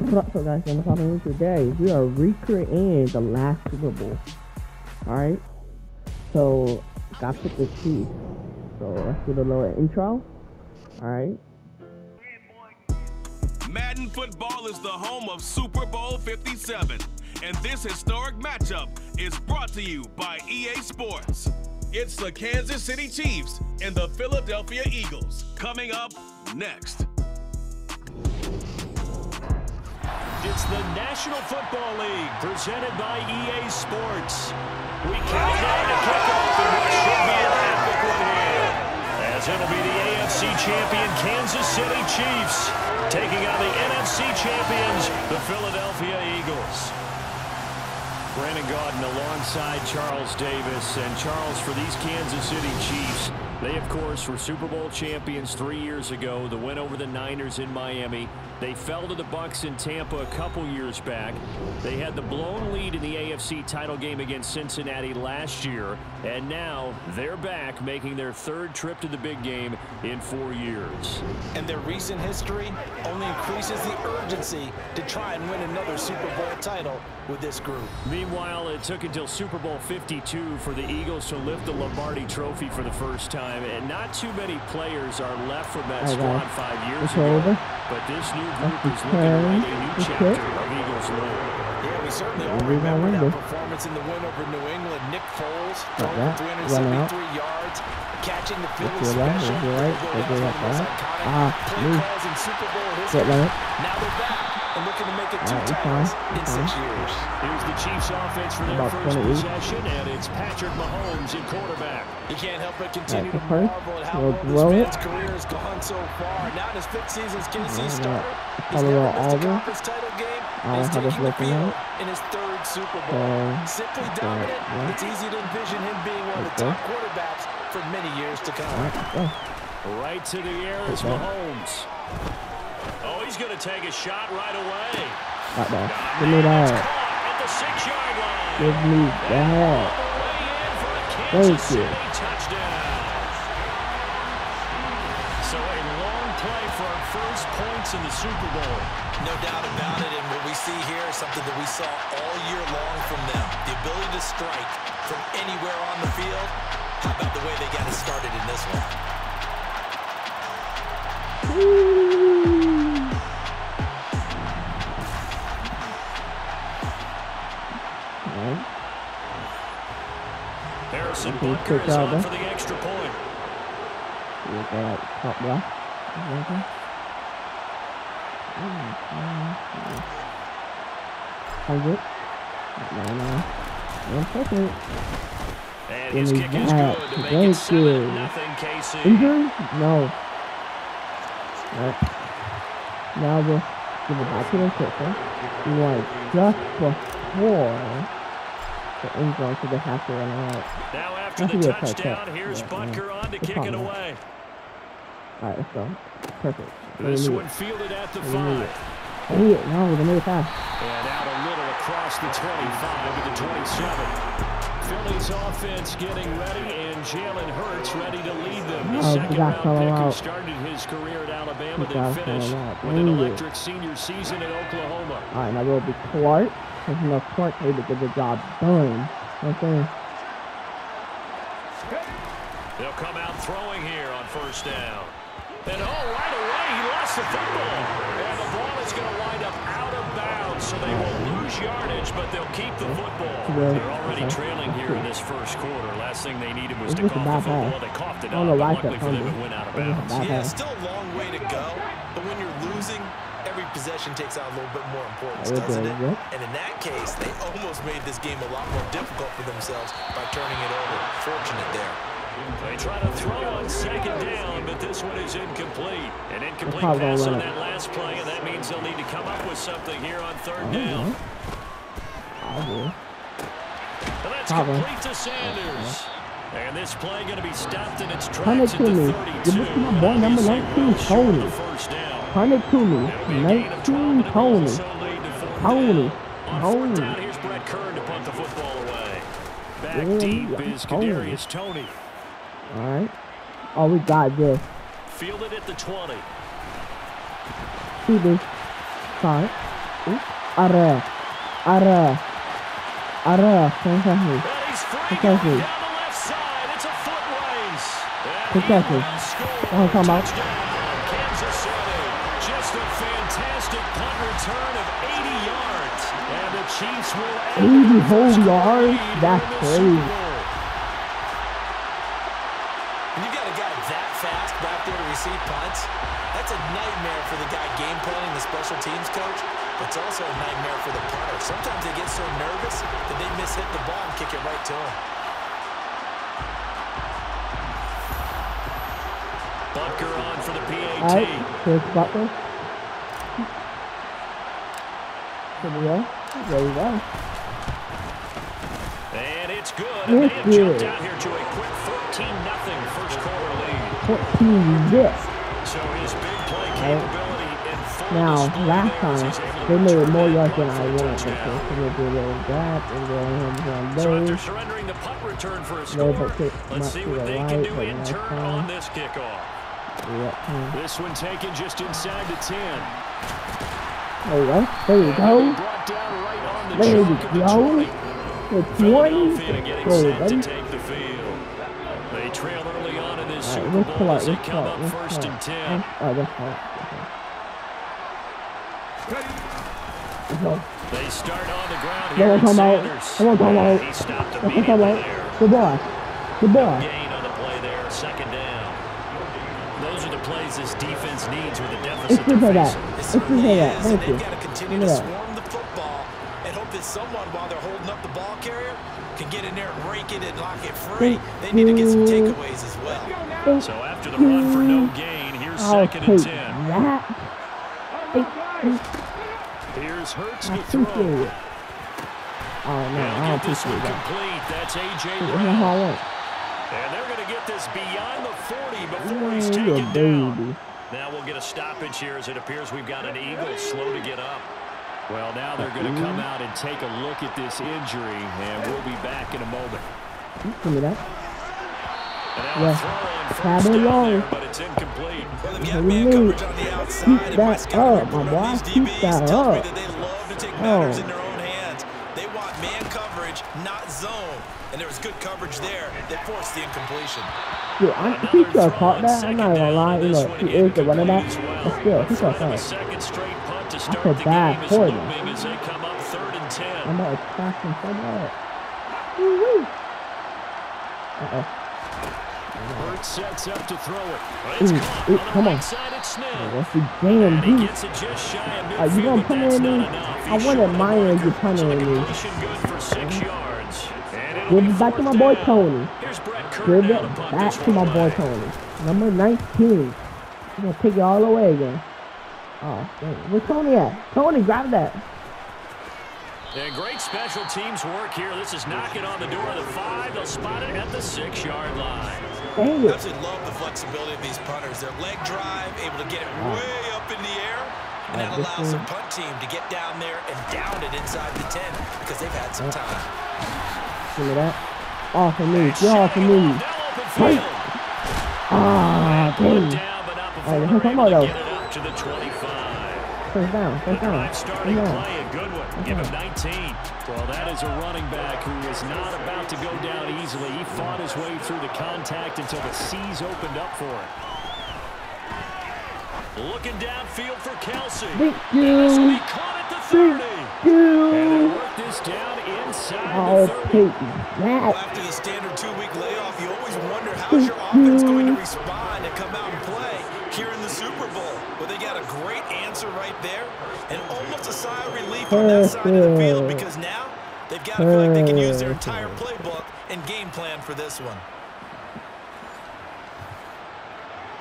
So guys, in the following today, we are recreating the last Super Bowl. Alright? So, got to pick the Chiefs. So, let's do the little intro. Alright? Madden football is the home of Super Bowl 57. And this historic matchup is brought to you by EA Sports. It's the Kansas City Chiefs and the Philadelphia Eagles. Coming up next. It's the National Football League, presented by EA Sports. We count down to kickoff in what should be an epic one here, as it'll be the AFC champion Kansas City Chiefs taking on the NFC champions, the Philadelphia Eagles. Brandon Gaudin alongside Charles Davis. And Charles, for these Kansas City Chiefs, they, of course, were Super Bowl champions 3 years ago. The win over the Niners in Miami. They fell to the Bucs in Tampa a couple years back. They had the blown lead in the AFC title game against Cincinnati last year. And now they're back, making their third trip to the big game in 4 years. And their recent history only increases the urgency to try and win another Super Bowl title with this group. Meanwhile, it took until Super Bowl 52 for the Eagles to lift the Lombardi Trophy for the first time. And not too many players are left from that squad 5 years ago. But this new group is looking to write a new chapter of Eagles lore. Yeah, we certainly all remember that performance in the win over New England. Nick Foles throwing 373 yards, catching the Philly special. Play calls in Super Bowl history. Now they're back and looking to make it 2 times in 6 years. Here's the Chiefs offense for their first possession, and it's Patrick Mahomes in quarterback. You can't help but continue to marvel at how well this man's career has gone so far. Now in his 5th season as KC starter, he's never missed a conference title game, and he's taking the field in his 3rd Super Bowl. Simply dominant. It's easy to envision him being one of the top quarterbacks for many years to come. Right to the air is Mahomes. Oh, he's going to take a shot right away. Give me that. At the 6-yard line. Give me that. Thank you. Touchdown. So a long play for our first points in the Super Bowl. No doubt about it, and what we see here is something that we saw all year long from them. The ability to strike from anywhere on the field. How about the way they got it started in this one? Harrison Butker is on for the extra point. And his kick is good to make it 7-0 KC. No. Now we'll give it back to the kicker. Just before the end zone, so they have to run out. Now after the touchdown, here's Butker on to kick it away. Alright, let's go. Perfect. This one fielded at the 5. No, they made it fast. And out a little across the 25 to the 27. Philly's offense getting ready, and Jalen Hurts ready to lead them. The second-round pick who started his career at Alabama, then finished with an electric senior season at Oklahoma. All right, now we'll be Clark. There's enough Clark able to get the job done. Okay. They'll come out throwing here on first down. And right away, he lost the football. And the ball is going to wind up out of bounds, so they will lose yardage, but they'll keep the football. They're already trailing here in this first quarter. Last thing they needed was to cough the football. They coughed it up, but luckily for them, it went out of bounds. Yeah, still a long way to go, but when you're losing, every possession takes on a little bit more importance, doesn't it? And in that case, they almost made this game a lot more difficult for themselves by turning it over. Fortunate there. They try to throw on second down, but this one is incomplete. An incomplete pass on that last play, and that means they'll need to come up with something here on third down. And that's complete to Sanders. And this play going to be stopped in its tracks at the 32. Boy, number 19, Tony. Hunter Toomey, 19, Tony. Here's Brett Kern to punt the football away. Back deep is Kadarius Toney. All right. Oh, we got this. Fielded at the 20. See this. Sorry. Ara. Don't touch me. Don't touch me. Don't touch me. Don't come out. Kansas City, just a fantastic punt return of 80 yards. And the Chiefs will 80 whole yards? That's crazy. And you got a guy that fast back there to receive punts. That's a nightmare for the guy game planning, the special teams coach. But it's also a nightmare for the punter. Sometimes they get so nervous that they miss-hit the ball and kick it right to him. Butker on for the PAT. All right, here's Butker. Here we go. There we go. And it's good. And they have jumped out here to a quick 14-0 first quarter lead. 14 yes. So his big play capability in full Now, display last there as time, he's able to they made return more that yards than punt I for a wanted. touchdown. So they did a little gap and then one So after day. surrendering the punt return for a They score, put let's see what they can do in turn on this kickoff. Yep. This one taken just inside the 10. There we go. There we go. Brought down right on the There we chalk of the go. 20. The 20. Philadelphia getting Go, set buddy. to take the field. They trail early on in this All right, Super let's Bowl pull out. as they Let's come pull out. up Let's first pull and out. 10. Oh, that's fine. Let's go. They start on the ground Come here. on, come out. Sanders. Come on, come out. He stopped Come on, immediately come out. there. Good boy. Good boy. Gain on the play there, second down. Those are the plays this defense needs with the deficit Let's they're do that. facing. It Let's do certainly that. is, and Thank you. they've got to continue Look to at that. swarm the football and hope that someone, while they're holding up the ball carrier, can get in there and rake it and lock it free. They need to get some takeaways as well. So after the run for no gain, here's I'll second and take 10. that. Here's Hurts I to throw. appreciate it. Oh, no, I They'll don't get this one appreciate that. complete. That's A.J. That's Brown. how I want. And they're going to get this beyond the 40 before he's Man, you a taken down. baby. Now we'll get a stoppage here as it appears we've got an Eagle slow to get up. Well, now they're going to come out and take a look at this injury, and we'll be back in a moment. Give me that. And now a throw on Have first it down long. there, but it's incomplete. Well, they've got man coverage on the outside, Keep and that West up, report my on boy. these Keep DBs that tells me up. that they love to take matters in their own hands. They want man coverage, not zone. And there was good coverage there that forced the incompletion. Dude, he should have caught that. I'm not gonna lie. Look, he is the running back. But still, he should have caught it. Second straight punt to I start feel the bad game is for them. looming as they come up 3rd and 10. I'm not attacking so bad. Woo-wee. Uh-oh. Hurts sets up to throw it. Ooh, Caught ooh, on the come on. right side, it's Smith. What's the damn And he beat? gets it just shy of Are you midfield, gonna but put that's it in not me? enough. I He's wanted short of the mine as marker. you punted So the in me. completion good for 6 yards. And it'll Give be it back to my 4th boy down. Tony. Here's Brett Kerr Give now it to punt back this to my one boy away. Tony. Number 19. He's gonna take it all the way again. Oh, dang. Where's Tony at? Tony, grab that. And great special teams work here. This is knocking on the door of the 5. They'll spot it at the 6-yard line. Dang it. Absolutely love the flexibility of these punters. Their leg drive, able to get it way up in the air, and that allows the punt team to get down there and down it inside the 10 because they've had some time. Give me that. Off of me. Get off of me. Fight. Ah, dang. Down, but not before All right, they're come able on, to though. get it up to the 25. First down. First down. Drive starting First down. play, a good one. Give him 19. Well, that is a running back who is not about to go down easily. He fought his way through the contact until the C's opened up for him. Looking downfield for Kelsey. Thank This will you. be caught at the 30. Thank And you. they work this down inside I'll the 30. take Well, that. after the standard 2-week layoff, you always wonder how's your offense going to respond and come out and play here in the Super Bowl. Well, they got a great answer right there and almost a sigh of relief on that side of the field because now they've got to feel like they can use their entire playbook and game plan for this one.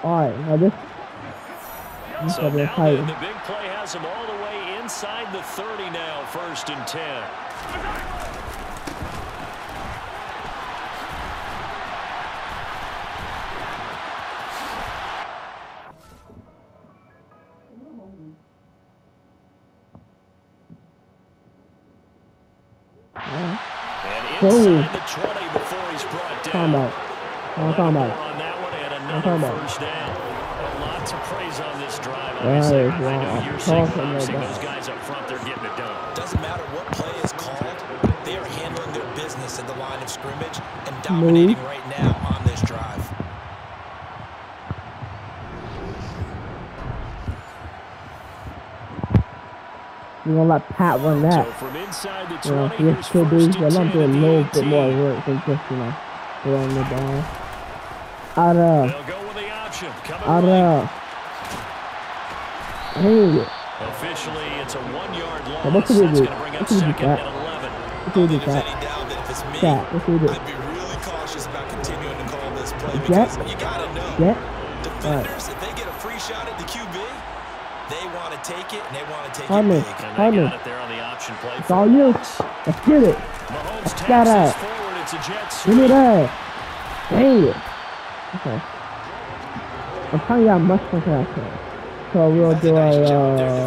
Alright, now this So will be now tight. the big play has them all the way inside the 30 now, 1st and 10. And inside the 20 before he's brought down. Talking about. I'm talking about. On that one and I'm talking another about. first down. A lot lot to praise on this drive. Obviously, I know you're saying those guys up front, they're getting it done. Doesn't matter what play is called. They are handling their business at the line of scrimmage and dominating right now on this drive. We're gonna let Pat run that. So from inside the 20, he still do, but I'm doing a little bit more work than just, throwing the ball. Out of. They'll go with the option. Out of. Hey. Officially, it's a 1-yard loss. What should we do? That's going to bring up second and 11. What should we do, Pat? What should we do? I'd be really cautious about continuing to call this play because you gotta know. Defenders, if they get a free shot at the QB, they want to take it and they want to take it big. And they got it there on the option play. It's all you. Let's get it. Mahomes got it. Forward. It's a jet sweep. Give me that. Dang it. Okay. I'm trying to get much more faster. So we'll do a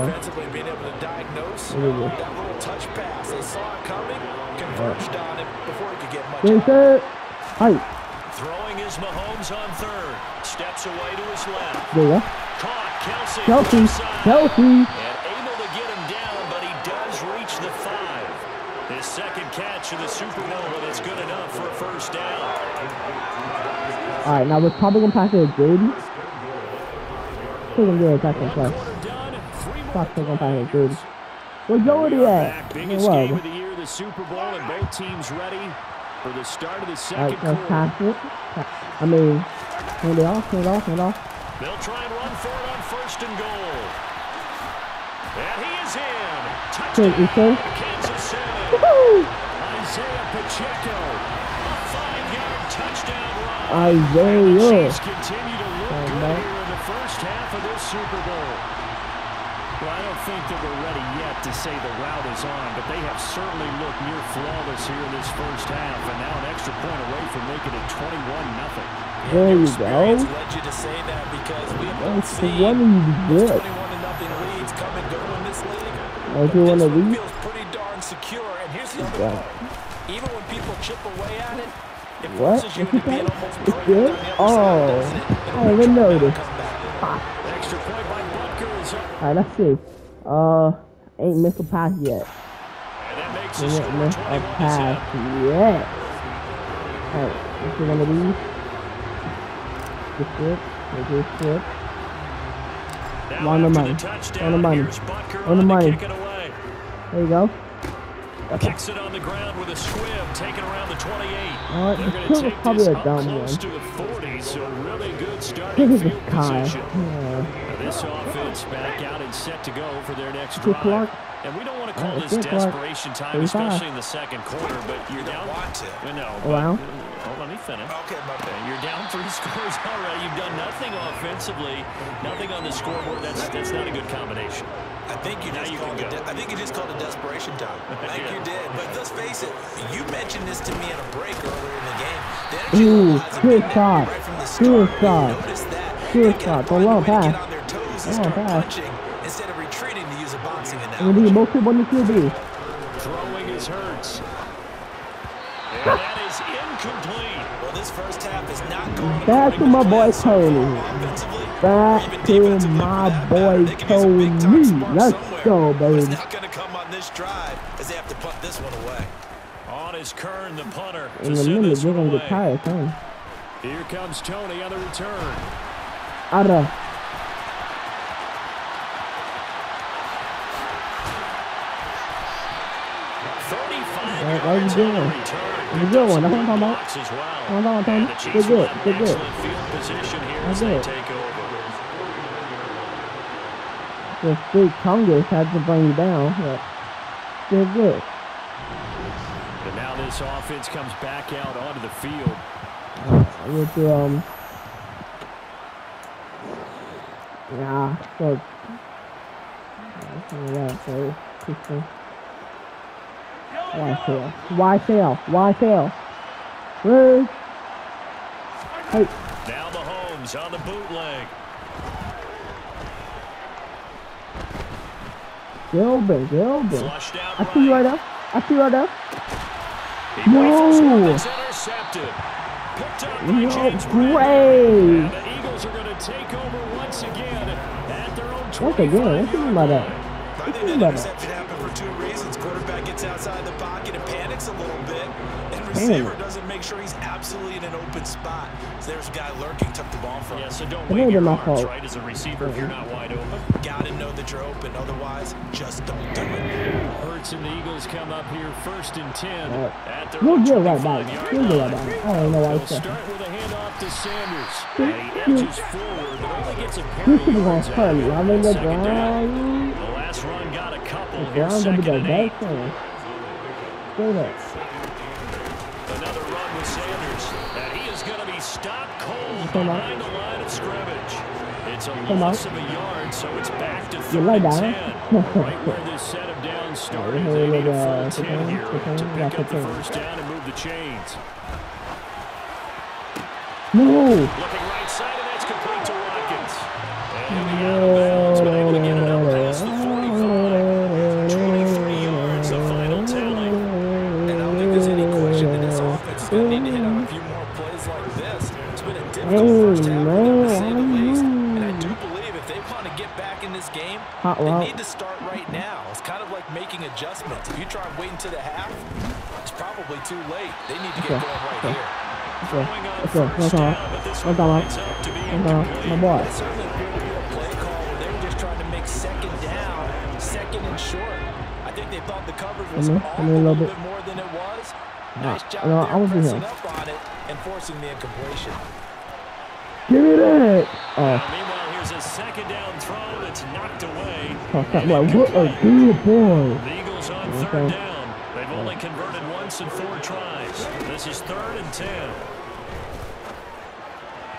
defensively being able to diagnose that little touch pass. They saw it coming, converged on it before he could get much. Hi. Throwing is Mahomes on third. Steps away to his left. There you go. Caught Kelsey. And able to get him down, but he does reach the 5. His second catch in the Super Bowl, and it's good enough for a first down. All right, now we're probably gonna pass it to Grady. Still gonna get a tackle play. Still gonna pass it to Grady. Where's Jordy at? Biggest game of the year, the Super Bowl, and both teams ready for the start of the second quarter. Let's pass it. I mean, hand it off. They'll try and run for it on first and goal. And he is in. Touchdown, Kansas City. Isaiah Pacheco. A 5-yard touchdown run. Isaiah. Chiefs continue to look good here in the first half of this Super Bowl. Well, I don't think that we're ready yet to say the route is on, but they have certainly looked near flawless here in this first half, and now an extra point away from making it 21-0. There you go. Led you to say that because we have seen 21-0 leads come and go in this league. This one feels pretty darn secure. And here's the other part. Even when people chip away at it, it forces you to be almost good. Oh, I didn't notice. Extra point by Butker is up. All right, let's see. Ain't missed a pass yet. And that makes it 21-7. Yet. All right, let's do one of these. Good. On the money. There you go. Kicks it on the ground with a squib, taken around the 28. They're going to take probably this a up dumb close one. to the 40, so really good starting field position. This offense back out and set to go for their next drive. And we don't want to call this desperation time, especially in the second quarter, but you're down. Wow. Let me finish. Okay, you're down 3 scores already. You've done nothing offensively, nothing on the scoreboard. That's not a good combination. I think you just called it desperation time. I think you did. But let's face it, you mentioned this to me in a break earlier in the game. The energy good shot. Right from the start. Good shot. Don't let them pass. On their toes and start punching instead of retreating to use a boxing analogy. We need most people on the QB. Throwing is Hurts. And that is incomplete. Well, this first half is not going back to my boy Tony. Back to my boy Tony. Let's go, baby. It's not going to come on this drive as they have to punt this one away. On is Kern, the punter. In a minute, you're going to get tired, huh? Here comes Tony on the return. Ada. What are you doing? It's a good one. That's what I'm talking about. Good. That's it. The big Congress had to bring you down, but still good. And now this offense comes back out onto the field. With Why fail? Hey. Now Mahomes on the bootleg. Gilbert. I see you right up. No. Great. Eagles are going to take over once again at their own 25-yard line. Once again, what do you mean by that? I think that interception happened for two reasons. Quarterback gets outside the pocket and panics a little bit, and receiver doesn't make sure he's absolutely in an open spot. So there's a guy lurking, took the ball from him. Yeah, so don't wave your arms, right, as a receiver if you're not wide open. Got to know that you're open, otherwise just don't do it. Hurts and the Eagles come up here 1st and 10 at their You'll own get right 25-yard back. You'll get right line. back. I don't know why They'll it's that. start with a handoff to Sanders. And he edges forward, but only gets a pair You of should have yards gone out here I'm on in the second down. ground. The last run got a couple. The Here's ground will be 2nd the and 8. best thing. Straight up. Another run with Sanders. And he is going to be stopped cold behind the line of scrimmage. It's a loss of a yard, so it's back to 3rd and 10. Right where this set of downs started. They need a full 10 here to pick up the first down and move the chains. No! Looking right side, and that's complete to Watkins. And he'll be out of bounds, but able to get it up past the 45. 23 yards, the final tally. And I don't think there's any question that this offense is going to need to hit on a few more plays like this. It's been a difficult first half, to say the least. And I do believe if they want to get back in this game, they need to start right now. It's kind of like making adjustments. If you try and wait until the half, it's probably too late. They need to get going right here. Let's go. My boy. That certainly appeared to be a play call where they were just trying to make second down, second and short. I think they thought the coverage was off a little bit more than it was. Nice job there pressing up on it and forcing the incompletion. Give me that! Meanwhile, here's a second down throw that's knocked away. What a good boy. The Eagles on 3rd down. They've only converted once in 4 tries. This is 3rd and 10.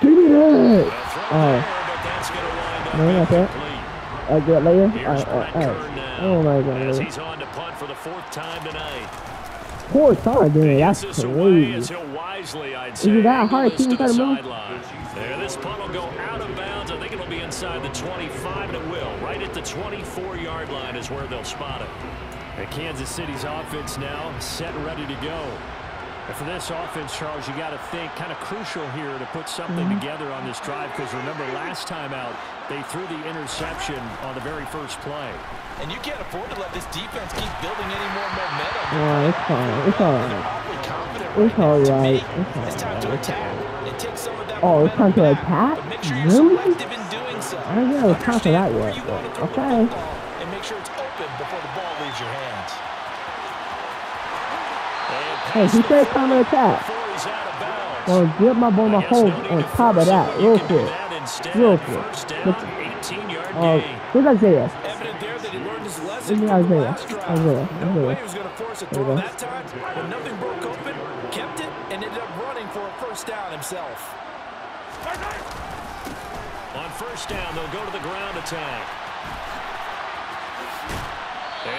Give me that! But that's going to wind up No, not that. incomplete. I get later. Here's Brett Kern now, Oh my as god. he's on to punt for the 4th time tonight. 4 times, dude. That's Gets this away crazy. as he'll wisely, I'd say, Is it that hard? angle this Team to the try to move? sideline. There, this punt will go out of bounds. I think it'll be inside the 25, and it will. Right at the 24-yard line is where they'll spot it. And Kansas City's offense now set and ready to go. And for this offense, Charles, you got to think kind of crucial here to put something together on this drive, because remember last time out they threw the interception on the very first play. And you can't afford to let this defense keep building any more momentum. It's fine. It's alright. It's alright. It's time to attack and take some of that it's time to attack? but make sure you're Really? selective in doing so. I don't know. It's time for that yet. Okay. And make sure it's open before the ball leaves your hands. Hey, he said time to attack. Well, get my ball, my hold on top of that, real quick. Real quick. Where's Isaiah? Evident there that he learned his lesson. Isaiah. No way he was going to force a throw that time, but nothing broke open, kept it, and ended up running for a first down himself. On first down, they'll go to the ground attack.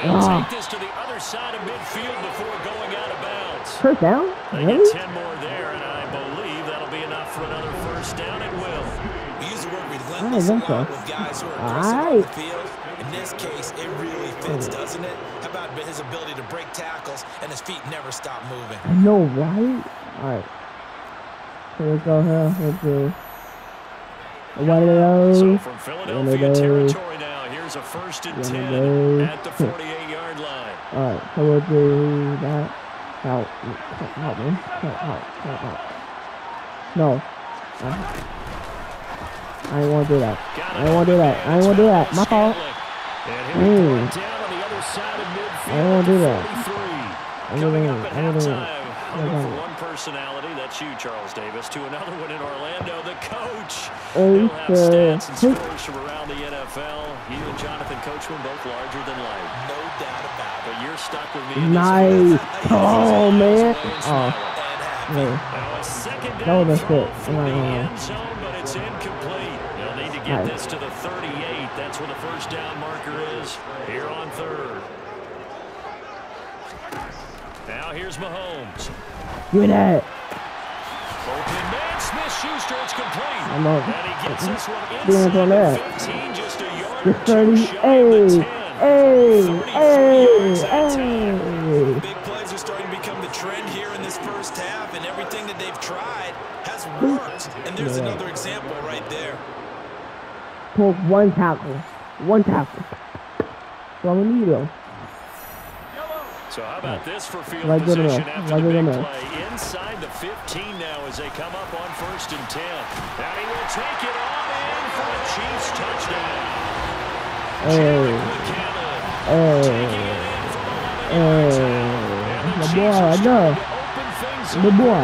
And take this to the other side of midfield before going out of bounds. First down? They Really? get 10 more there, and I believe that'll be enough for another first down. It will. We use the word relentless a lot with guys who are aggressive on the field. In this case, it really fits, doesn't it? How about his ability to break tackles and his feet never stop moving? I know, right? Alright. Here we go, here. Let's do one of those. So from Philadelphia territory now, here's a 1st and 10 at the 48-yard line. Alright, so we'll do that. Out, man. Out. No. I ain't want to do that. I ain't want to do that. My fault. I ain't want to do that. For one personality, that's you, Charles Davis, to another one in Orlando, the coach. He'll have stats and scores from around the NFL. You and Jonathan Coachman both larger than life. No doubt about it. But you're stuck with me. Nice. Oh, man. Now a second down throw from the end zone, but it's incomplete. They'll need to get this to the 38. That's where the first down marker is here on 3rd. Now here's Mahomes. Give me that. Open man, Smith-Schuster, it's complete. I'm over. And he gets this one Doing inside there. the 15, just a yard The or two 30. shy of the 10. 33 yards that time. Big plays are starting to become the trend here in this first half, and everything that they've tried has worked. And there's another example right there. Took one tackle. One tackle. From a needle. So how about this for field position after the big play? Inside the 15 now as they come up on 1st and 10. And he will take it on in for a Chiefs touchdown. Hey. The boy, I know. The boy.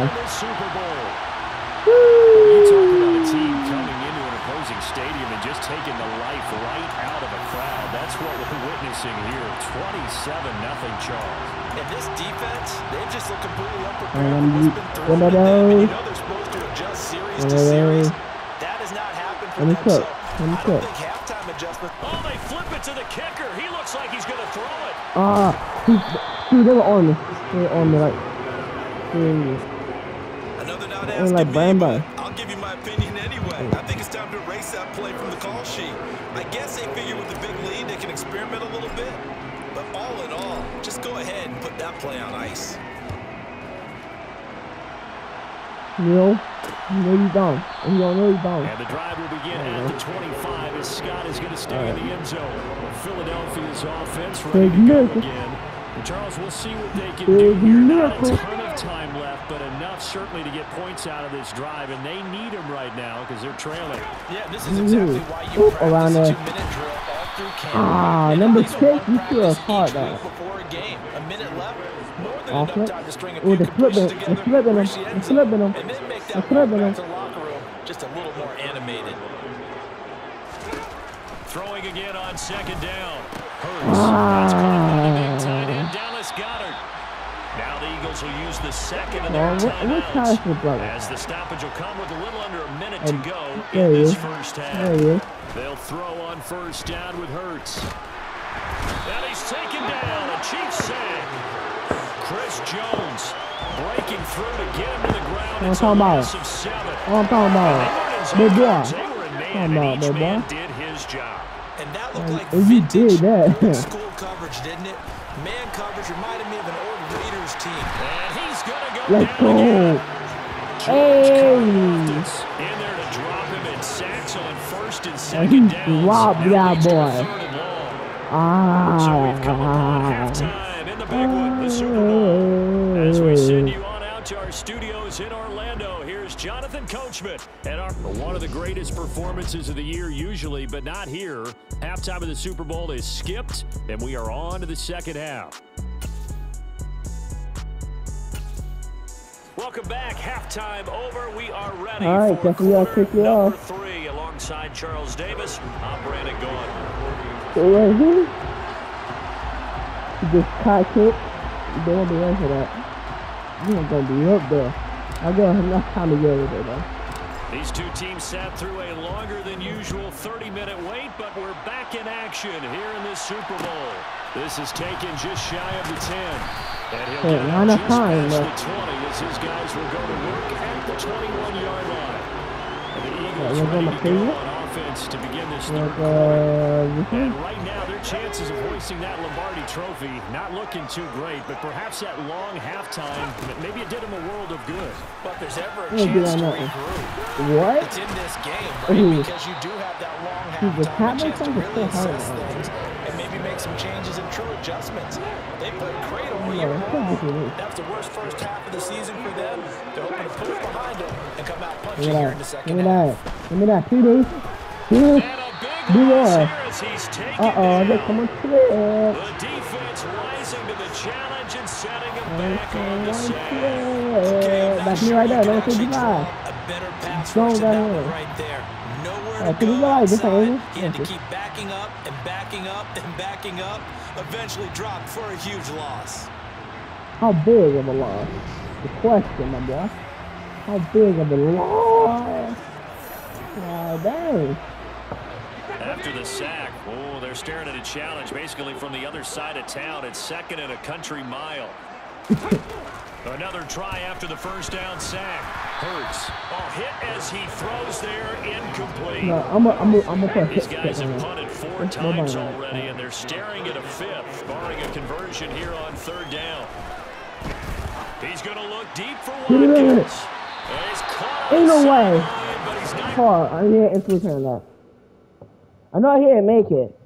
You talk about a team coming into an opposing stadium and just taking the life right out of a crowd. That's what we're witnessing here. 27-0 Charles. And this defense, they've just looked completely unprepared. One of those. They're supposed to adjust series to series. That has not happened for them. So I don't think halftime adjustment. Oh, they flip it to the kicker. He looks like he's going to throw it. Dude, they were on me. They were on me like. Another not asking like me, but I'll give you my opinion anyway. I think it's time to erase that play from the call sheet. I guess they figure with the big lead they can experiment a little bit. But all in all, just go ahead and put that play on ice. No, you don't. And you don't know you don't. And the drive will begin at the 25 as Scott is going to stay in the end zone. Philadelphia's offense ready to go again. And Charles, we'll see what they can do here. Not a ton of time left, but enough certainly to get points out of this drive, and they need them right now because they're trailing. Yeah, this is exactly why you practice a 2-minute drill all through camp. Number 6, you should have caught that. Before a game, a minute left, more than enough time to string a few they're completions flipping together, them. reach the end zone, and then make that walk back to the locker room just a little more animated. Throwing again on 2nd down. Hurts. That's caught by the big tight end, Dallas Goedert. Now the Eagles will use the second of their timeouts, as the stoppage will come with a little under a minute to go in this first half. They'll throw on 1st down with Hurts. And he's taken down. A Chiefs sack. Chris Jones breaking through to get him to the ground. It's a loss of 7. I'm talking about. Big boy. And each man did his job. And that looked like vintage old school coverage, didn't it? Man coverage reminded me of an old Raiders team. And he's going to go Let's down again. Hey! In there to drop him in sacks on 1st and 2nd downs. Dropped that boy. So we've come upon halftime in the big one, the Super Bowl. As we send you on out to our studios in Orlando, here's Jonathan Coachman. And one of the greatest performances of the year usually, but not here. Halftime of the Super Bowl is skipped, and we are on to the second half. Welcome back. Halftime over. We are ready for quarter number 3 alongside Charles Davis. I'm Brandon Gaughan. So right here, this high kick, they won't be ready for that. You're going to be up there. I'll go have enough time to get over there, though. These two teams sat through a longer than usual 30-minute wait, but we're back in action here in this Super Bowl. This is taken just shy of the 10. And he'll get out just past the 20 as his guys will go to work at the 21-yard line. And the Eagles ready to go on offense to begin this third quarter. And right now, their chances of hoisting that Lombardi trophy not looking too great, but perhaps that long halftime, maybe it did them a world of good. But there's ever a chance to regroup. What? It's in this game, right? Because you do have that long halftime, a chance to really assess things and maybe make some changes and true adjustments. They played great all year long. That was the worst first half of the season for them. They're hoping to put it behind them and come out punching here in the second half. Give me that. Two. They come on through. The defense rising to the challenge and setting him back on the sack. Okay, that's me right there. Number 55. A better pass rush than that one right there. Nowhere to go outside. He had to keep backing up and backing up and backing up. Eventually dropped for a huge loss. How big of a loss? The question, my boy. How big of a loss? Dang. After the sack, they're staring at a challenge basically from the other side of town. It's 2nd and a country mile. Another try after the first down sack. Hurts. Hit as he throws there, incomplete. No, I'm a These guys have punted 4 times already, and they're staring at a 5th, barring a conversion here on 3rd down. He's going to look deep for Watkins. Ain't no way. Hold on, I hear it's return that. I know he didn't make it,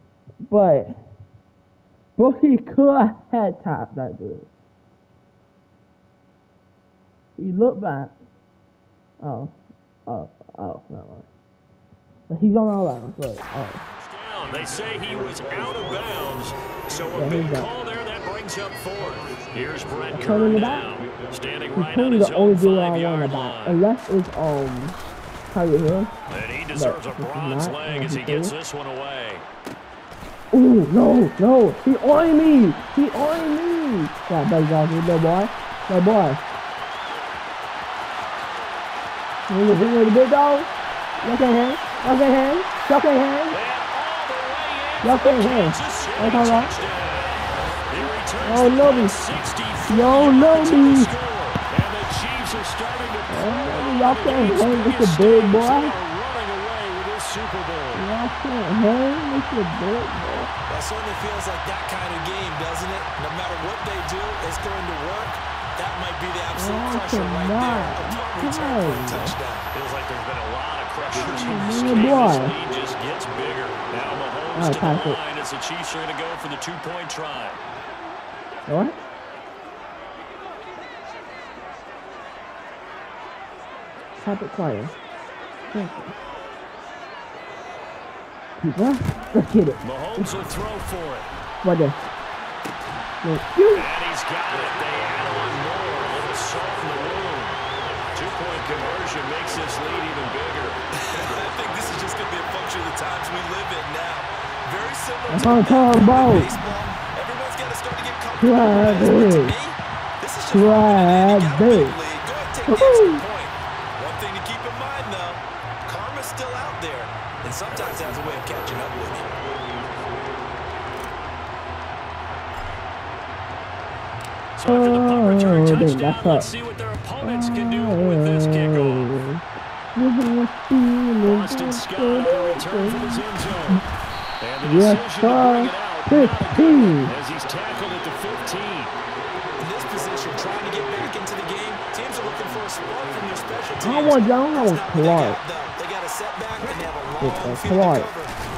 but he could have topped that dude. He looked back. Oh, no. But he's on all out. Look, They say he was out of bounds, so a big call there that brings up fourth. Here's Brent Kern now, standing right on his own 5-yard line. Unless it's how you hear? And he deserves a bronze leg as he gets this one away. Ooh, no, he on me. Yeah, big dog, little boy. The big dog. Y'all can't hang. Oh, no, me. Yo, no, me. Y'all can't hang with the big boy. Y'all can't hang with the big boy. That certainly feels like that kind of game, doesn't it? No matter what they do, it's going to work. That might be the absolute pressure right there. A punt return for a touchdown. Feels like there's been a lot of pressure in this game. This lead just gets bigger. Now Mahomes to the line as the Chiefs are going to go for the 2-point try. What? Stop it quiet. Let's get it. Mahomes will throw for it. What the? And he's got it. They add on more. A little salt in the wound. 2-point conversion makes this lead even bigger. I think this is just going to be a function of the times we live in now. Very similar to baseball. Everyone's got to start to get comfortable. To me, this is just go ahead and take the extra point. One thing to keep in mind, though, karma's still out there, and sometimes has a way of catching up with you. So after the punt return touchdown, let's see what their opponents can do with this kickoff. Boston Scott will return from his end zone. And the decision to bring it out, 15. As he's tackled at the 15. In this position, trying to get back into the game, teams are looking for a spark from their special teams. I want Clark. They got a setback and they have a long field to cover.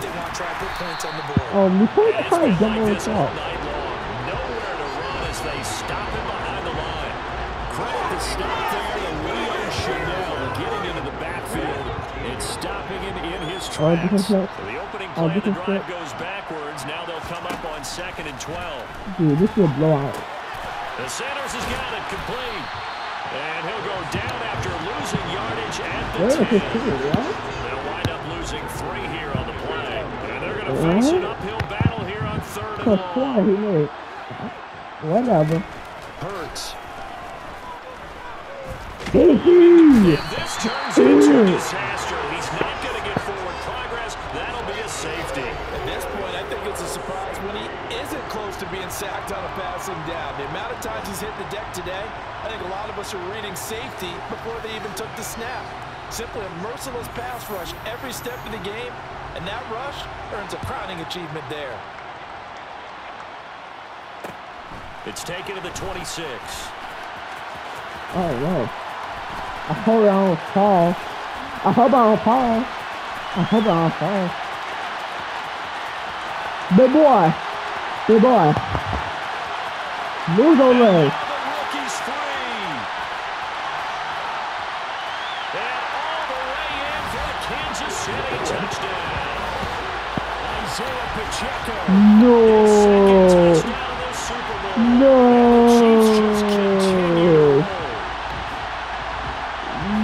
They want to try to put points on the board. We can't try to jump on Clark. Nowhere to run as they stop him behind the line. Credit the stop there to Leo Chanel getting into the backfield and stopping him in his tracks. So the opening play of the drive goes backwards. Now they'll come up on 2nd and 12. Dude, this is a blowout. The Sanders has got it complete. And he'll go down after losing yardage at the 10. They'll wind up losing 3 here on the play. And they're going to face an uphill battle here on 3rd and long. Whatever. Hurts. And this turns into a disaster. He's not going to get forward progress. That'll be a safety. At this point, I think it's a surprise when he isn't close to being sacked on a passing down. The amount of times he's hit the deck today, I think a lot of us are reading safety before they even took the snap. Simply a merciless pass rush every step of the game, and that rush earns a crowning achievement there. It's taken to the 26. Oh, no. I hope I don't fall. Big boy. Move on leg. The rookie's free. And all the way in for the Kansas City touchdown. Isaiah Pacheco. No. His second touchdown of the Super Bowl. No. And the Chiefs just continue.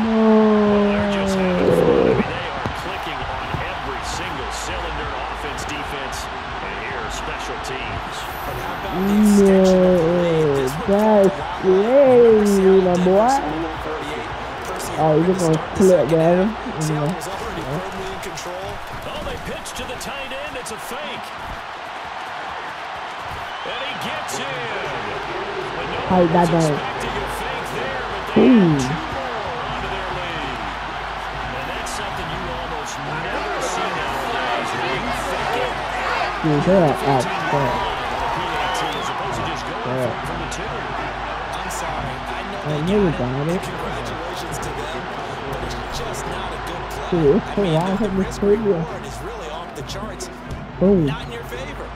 Well, they're just having fun. I mean, they are clicking on every single cylinder, offense, defense, and here are special teams. No, that's crazy, my boy. Oh, you're going to flip, man. Oh, they pitch to the tight end. It's a fake. And he gets in. How did that go? Expecting a fake there, but they add 2 more onto their lead. And that's something you almost never see nowadays. They fake it. Dude, they're out. From the 2. I'm sorry. I know they got it. Congratulations to them, but it's just not a good play. Dude, it's so long. The risk reward is really off the charts. Boom. Not in your favor.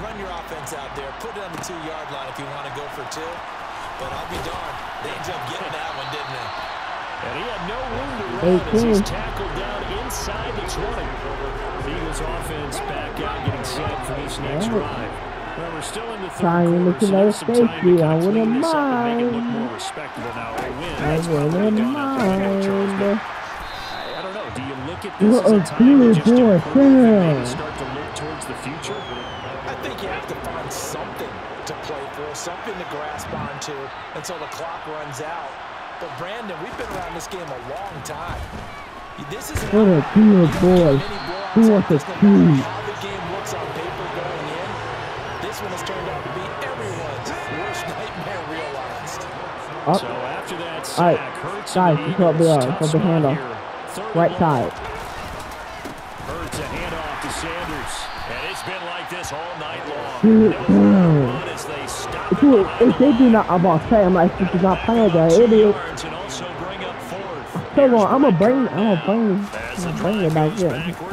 Run your offense out there. Put it on the 2-yard line if you want to go for 2. But I'll be darned. They ended up getting that one, didn't they? And he had no room to run as he's tackled down inside the 20. The Eagles offense back out getting set for this next drive. Well, we're still in the third quarter, so there's some time to kind of clean this up and make it look more respectable now. A win, that's probably done up for the Charles, but I don't know. Do you look at this as a time to just improve and maybe start to look towards the future? I think you have to find something to play for, something to grasp onto until the clock runs out. But Brandon, we've been around this game a long time. This is what a good boy. Who wants a key? How the game looks on paper going in. This one has turned out to be everyone's worst nightmare realized. So after that sack, Hurts guys, it's up there. It's up the handoff. Right side. Hurts a handoff to Sanders. And it's been like this all night long. If they do not, I'm going to say, I'm like, if you're not playing that, it is. So long, I'm going to bring it back here. I'm going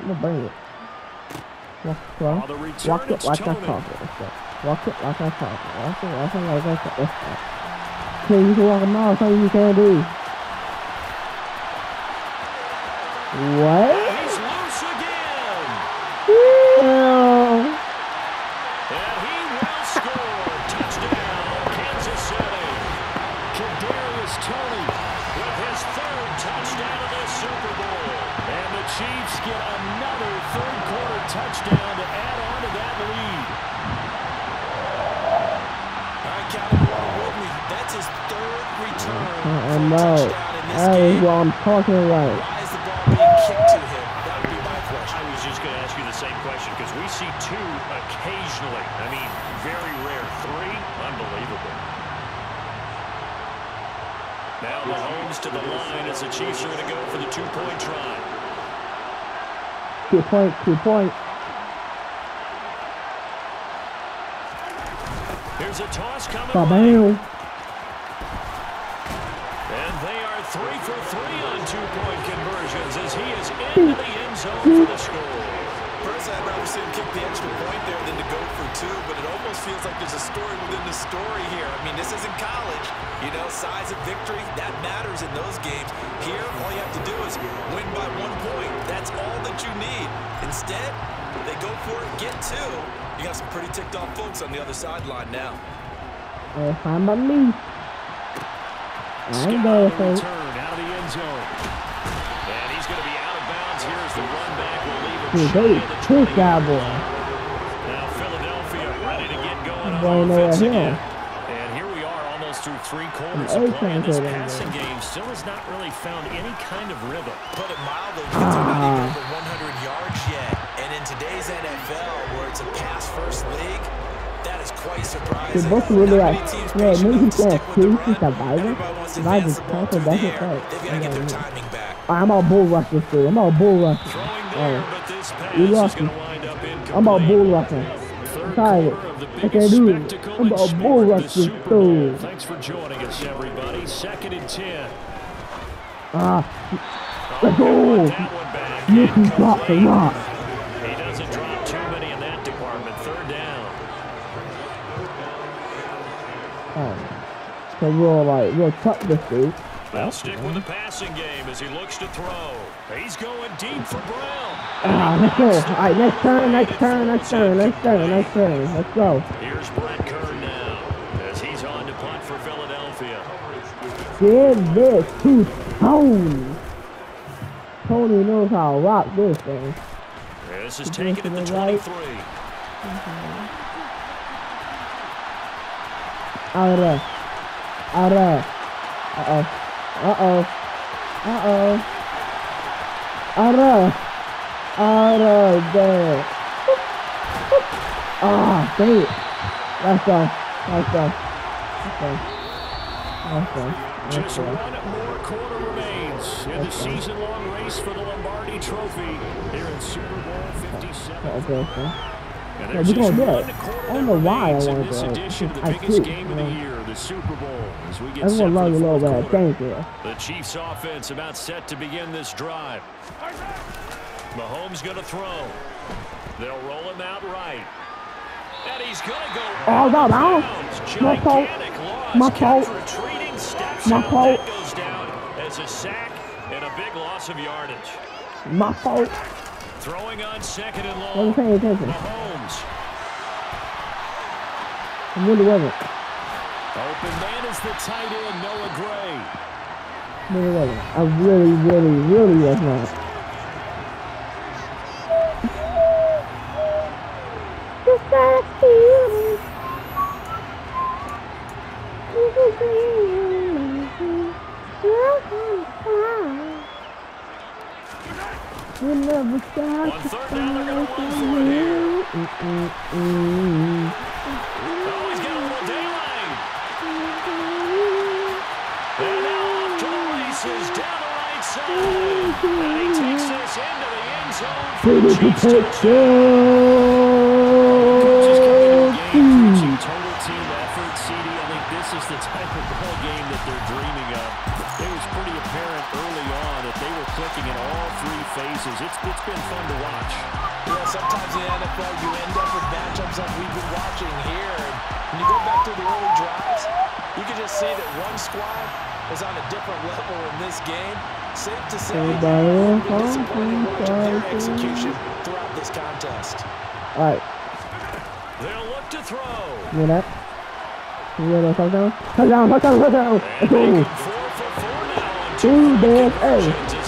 to bring it. Walk slow. Walk it like I talk it. Walk it like I talk it. Walk it like I talk it. Okay, you can walk a mile, something you can't do. What? He's loose again. Yeah. And he will score. Touchdown, Kansas City. Kadarius Toney with his 3rd touchdown of the Super Bowl. And the Chiefs get another third-quarter touchdown to add on to that lead. All right, count it along with me. That's his 3rd return for a touchdown in this game. Well, I'm talking right. Why is the ball being kicked to him? That would be my question. I was just going to ask you the same question because we see 2 occasionally. I mean, very rare. 3, unbelievable. Now Mahomes to the line as the Chiefs are going to go for the 2-point try. 2 point, 2 point. Here's a toss coming. Bam. And they are 3 for 3 on 2-point conversions as he is into the end zone for the score. Personally, I'd rather see him kick the extra point there than to go for 2, but it almost feels like there's a story within the story here. I mean, this isn't college. You know, size of victory, that matters in those games. Here, all you have to do is win by 1 point. That's all that you need. Instead, they go for it, get 2. You got some pretty ticked off folks on the other sideline now. Fine by me. I'm there, folks. Return out of the end zone. And he's going to be out of bounds. Here's the run back. Will leave it shy of the 20. Now Philadelphia ready to get going on offense again. And here we are almost through 3 quarters of play. And this passing game still has not really found any kind of rhythm. Put it mildly, because they're not even over 100 yards yet. And in today's NFL, where it's a pass-first league, that is quite surprising. They both really like, yeah, maybe he's going to choose to survive. Survive is tough, and that's it. I'm all bull rush this dude. I'm all bull rush. You lost me. I'm all bull rushing. I'm tired. I can't do it. I'm all bull rush this dude. Thanks for joining us, everybody. 2nd and 10. Let's go. You can drop the rock. He doesn't drop too many in that department. 3rd down. So we'll cut this dude. They'll stick with the passing game as he looks to throw. He's going deep for Brown. Let's go. All right, next turn. Let's go. Here's Brett Kern now as he's on to punt for Philadelphia. Give this to Tony. Tony knows how to rock this thing. This is taken at the 23. Out of there. Uh-oh. Out of there. Dang it. Let's go. Just 1 more quarter remains in the season-long race for the Lombardi Trophy here in Super Bowl 57. And Yeah, we're gonna do it. I don't know why I want to do it. The biggest game of the year, the Super Bowl, as we get Everyone loves you a little bit. Thank you. The Chiefs offense about set to begin this drive. Mahomes going to throw. They'll roll him out right. And he's going to go out of bounds. My fault. My fault. My fault. That goes down as a sack and a big loss of yardage. My fault. Throwing on second and long. Pay attention. Mahomes. I really wasn't. Open man is the tight end, Noah Gray. Really wasn't. I really was not. On third down, they're going to roll for it here. Oh, he's got a little daylight. And now off to the races, down the right side. And he takes this into the end zone for the Chiefs total team effort. CD, I think this is the type of ball game that they're dreaming of. It was pretty apparent early on that they were clicking in all three phases. It's been fun to watch. Yeah, sometimes in the NFL you end up with matchups like we've been watching here. And when you go back to the early drives, you can just see that one squad is on a different level in this game. Safe to say, they're disappointed watching their execution throughout this contest. All right. They'll look to throw. You know that? You know that? Touchdown. Do your dance, hey.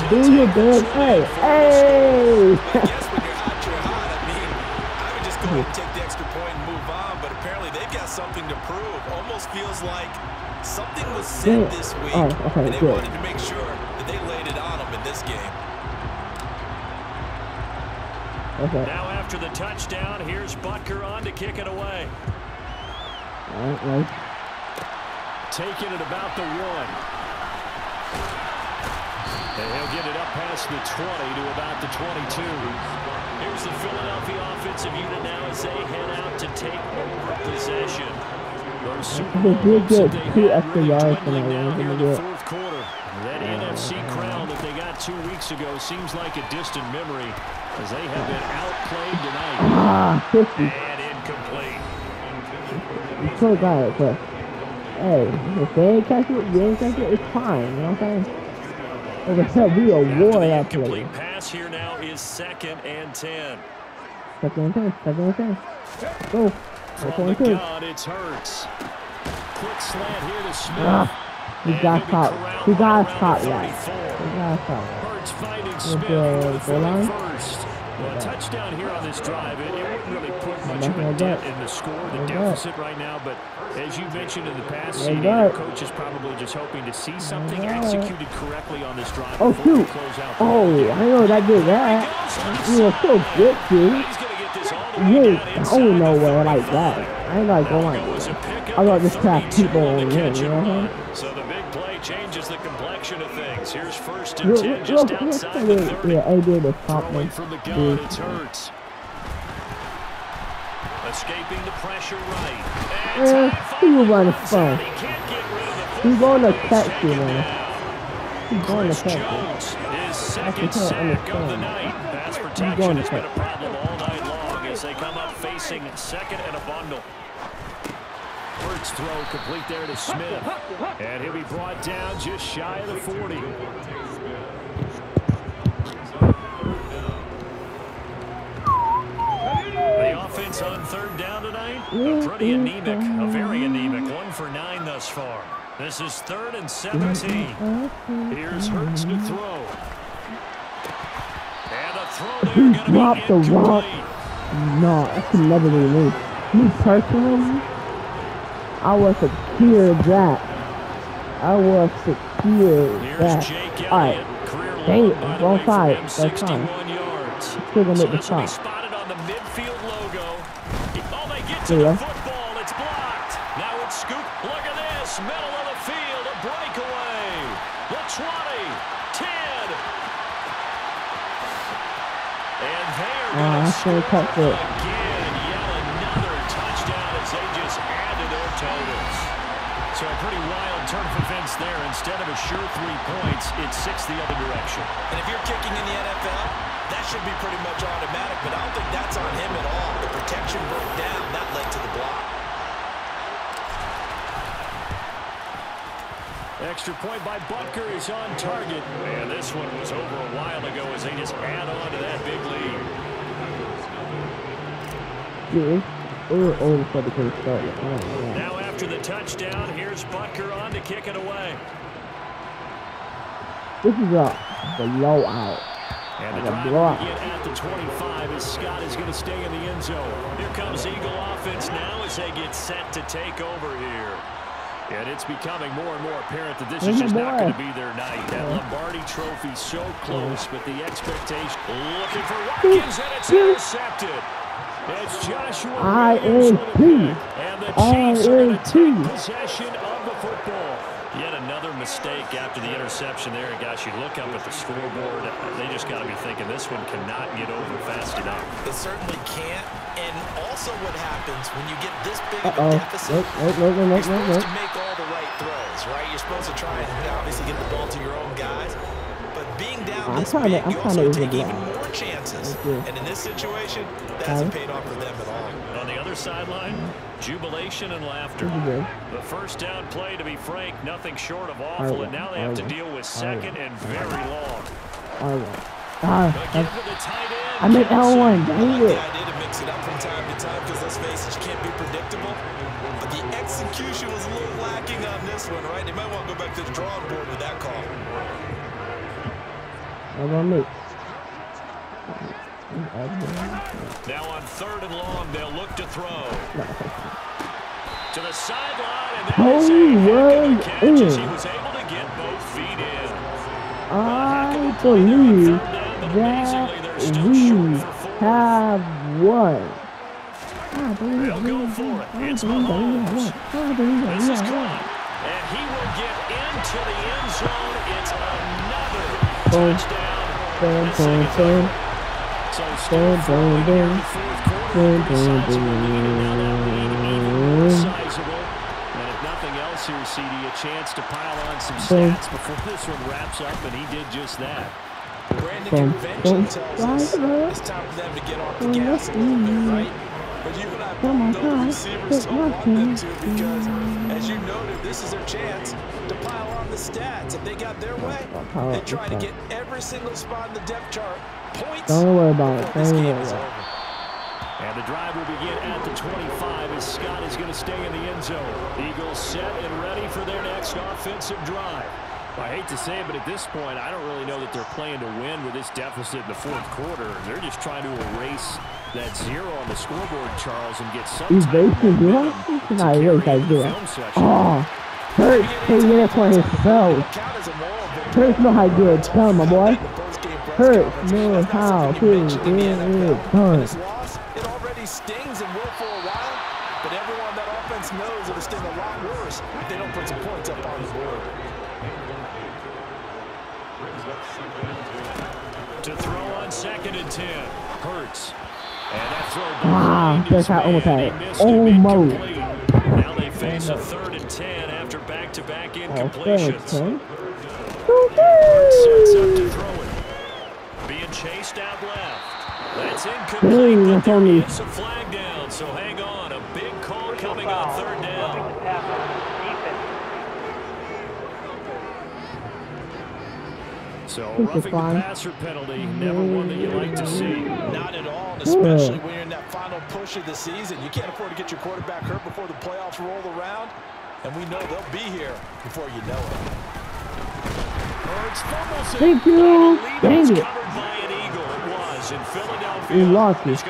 Do your dance, hey. Hey. I guess when you're hot, you're hot. I mean, I would just go ahead and take the extra point and move on, but apparently they've got something to prove. Almost feels like something was said this week, and they wanted to make sure that they laid it on them in this game. Okay. Now after the touchdown, here's Butker on to kick it away. All right. Taking it about the 1. And he'll get it up past the 20 to about the 22. Here's the Philadelphia offensive unit now as they head out to take over possession. Those Super Bowl did get they 2 had extra really yards dwindling tonight. down here in the fourth quarter. That NFC crown that they got 2 weeks ago seems like a distant memory as they have been outplayed tonight. 50. And incomplete. You still got it, but hey, if they ain't catch it, it's fine. You know what I'm saying? Like I said, we award that play. Incomplete pass here now is 2nd and 10. 2nd and 10. Go. From the gun, it's Hurts. Quick slant here to Smith. He got caught. He got caught, yeah. He got caught. Hurts finding Smith for the first. Well, a touchdown here on this drive, it wouldn't really put much of a dent in the score, the deficit right now, but as you mentioned in the past, CD, the coach is probably just hoping to see something executed correctly on this drive before we close out. Oh, I know that did that. You were so good, dude. You ain't going nowhere like that. I ain't like going like that. I got this crap people on here, you know what I'm saying? So the big play changes the complexion of things. Here's 1st and 10 just outside the 30. Yeah, I did a pop Throwing from the gun, it's Hurts. Escaping the pressure right. He was on the phone. He's going to catch you, man. He's going to catch you. His second sack of the night. Pass protection has been a problem all night long as they come up facing 2nd and a bundle. Hurts throw complete there to Smith. And he'll be brought down just shy of the 40. The offense on 3rd down tonight, pretty anemic, very anemic. 1 for 9 thus far. This is 3rd and 17. Here's Hurts to throw. And the throw there going to be incomplete. No, that could never be me. Me personally, I was secure that. Alright. Dang it, wrong side. That's fine. Still gonna make the shot. Spotted on the midfield logo. Oh, they get to the football. It's blocked. Now it's Scoop. Look at this. Middle of the field. A breakaway. The 20. 10. And they're going to score again. Yet defense there. Instead of a sure 3 points, it's 6 the other direction. And if you're kicking in the NFL, that should be pretty much automatic, but I don't think that's on him at all. The protection broke down. That led to the block. Extra point by Butker is on target. And this one was over a while ago as they just add on to that big lead. Now after the touchdown, here's Butker on to kick it away. This is a blowout. And the drive will begin at the 25 as Scott is going to stay in the end zone. Here comes Eagle offense now as they get set to take over here. And it's becoming more and more apparent that this is just not going to be their night. That Lombardi trophy so close, but the expectation looking for Watkins, and it's intercepted. It's Joshua Williams with a pick, and the Chiefs are going to take possession of the football. Yet another mistake after the interception there. And guys, you look up at the scoreboard, they just got to be thinking this one cannot get over fast enough. It certainly can't. And also what happens when you get this big of a deficit, you're supposed to make all the right throws, right? You're supposed to try and obviously get the ball to your own guys. But being down this big, you also take even more chances. And in this situation, that hasn't paid off for them at all. On the other sideline, jubilation and laughter. The first down play, to be frank, nothing short of awful. And now they have to deal with second and very long. I made L1. I like the idea to mix it up from time to time because let's face it, you can't be predictable. But the execution was a little lacking on this one, right? They might want to go back to the drawing board with that call. Now on 3rd and long, they'll look to throw. To the sideline, and that is a catch as he was able to get both feet in. I believe that we have won. They'll go for it. It's Mahomes. This is caught. And he will get into the end zone. It's another touchdown. So still falling here in the fourth quarter. Sizable. And if nothing else here, CD, a chance to pile on some stats before this one wraps up, and he did just that. Brandon convention tells us it's time for them to get off the gas a little bit, right? But you and I both know the receivers don't want them to because, as you noted, this is their chance to pile on the stats. If they got their way, they try to get every single spot in the depth chart. Points. Don't worry about it. This game is over. And the drive will begin at the 25 as Scott is going to stay in the end zone. Eagles set and ready for their next offensive drive. I hate to say it, but at this point, I don't really know that they're playing to win with this deficit in the fourth quarter. They're just trying to erase that 0 on the scoreboard, Charles, and get some type of momentum to carry the film session. Oh, Hurt taking it for himself. Hurt know how to do it done, my boy. Hurt knows how to do it done. It already stings and will for a while, but everyone on that offense knows it'll sting a lot worse if they don't put some points up on the board. To throw on 2nd and 10, Hurts. And that throw wow, that's how almost had it. Almost. Now they face a 3rd and 10 after back-to-back incompletions. Hurts sets up to throw it. Being chased out left. That's incomplete, but there is a flag down, so hang on. A big call coming on 3rd down. So, roughing the passer penalty, never one that you like to see. Not at all, especially when you're in that final push of the season. You can't afford to get your quarterback hurt before the playoffs roll around, and we know they'll be here before you know it. Thank you. Dang it. Covered by an Eagle. It was in Philadelphia. You lost it.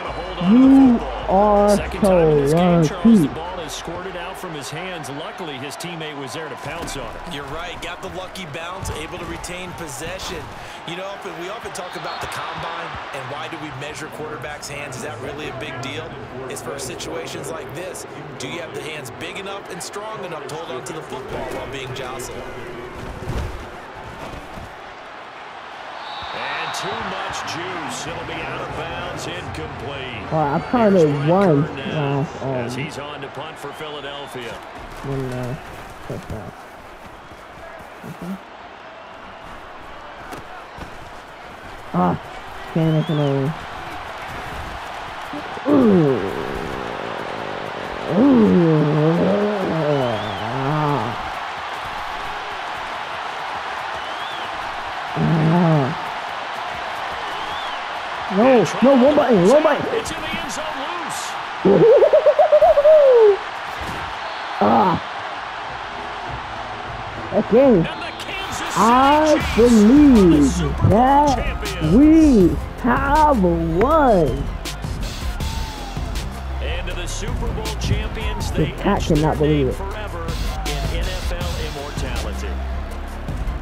You are so lucky. Scored out from his hands. Luckily, his teammate was there to pounce on it. You're right. Got the lucky bounce, able to retain possession. You know, we often talk about the combine and why do we measure quarterbacks' hands? Is that really a big deal? It's for situations like this. Do you have the hands big enough and strong enough to hold on to the football while being jostled? And too much juice. It'll be out of bounds, incomplete. Well, I probably won as he's on to punt for Philadelphia. Okay. Ah, can't make an No, one button. It's in the end zone loose. Again, I believe that we have won. And to the Super Bowl champions, The they cat cannot believe it. Forever in NFL immortality.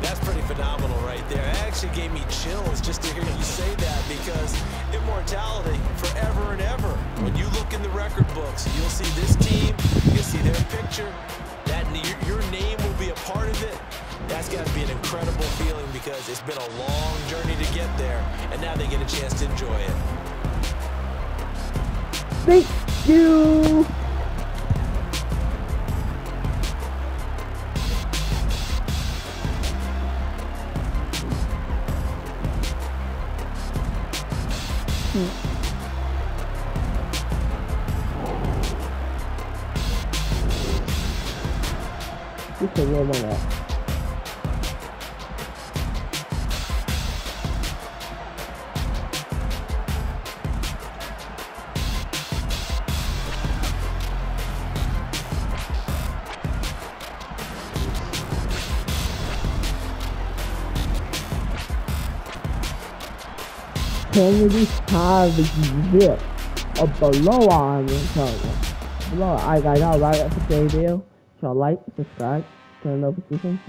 That's pretty phenomenal right there. It actually gave me chills just to hear you say that, because immortality forever and ever. When you look in the record books, you'll see this team, you'll see their picture, that your name will be a part of it. That's got to be an incredible feeling, because it's been a long journey to get there, and now they get a chance to enjoy it. Thank you. Just a real one up. Kennedy have zip or below arm in color. Below, alright guys, I'll wrap up today's video. Y'all like, subscribe, turn on notifications,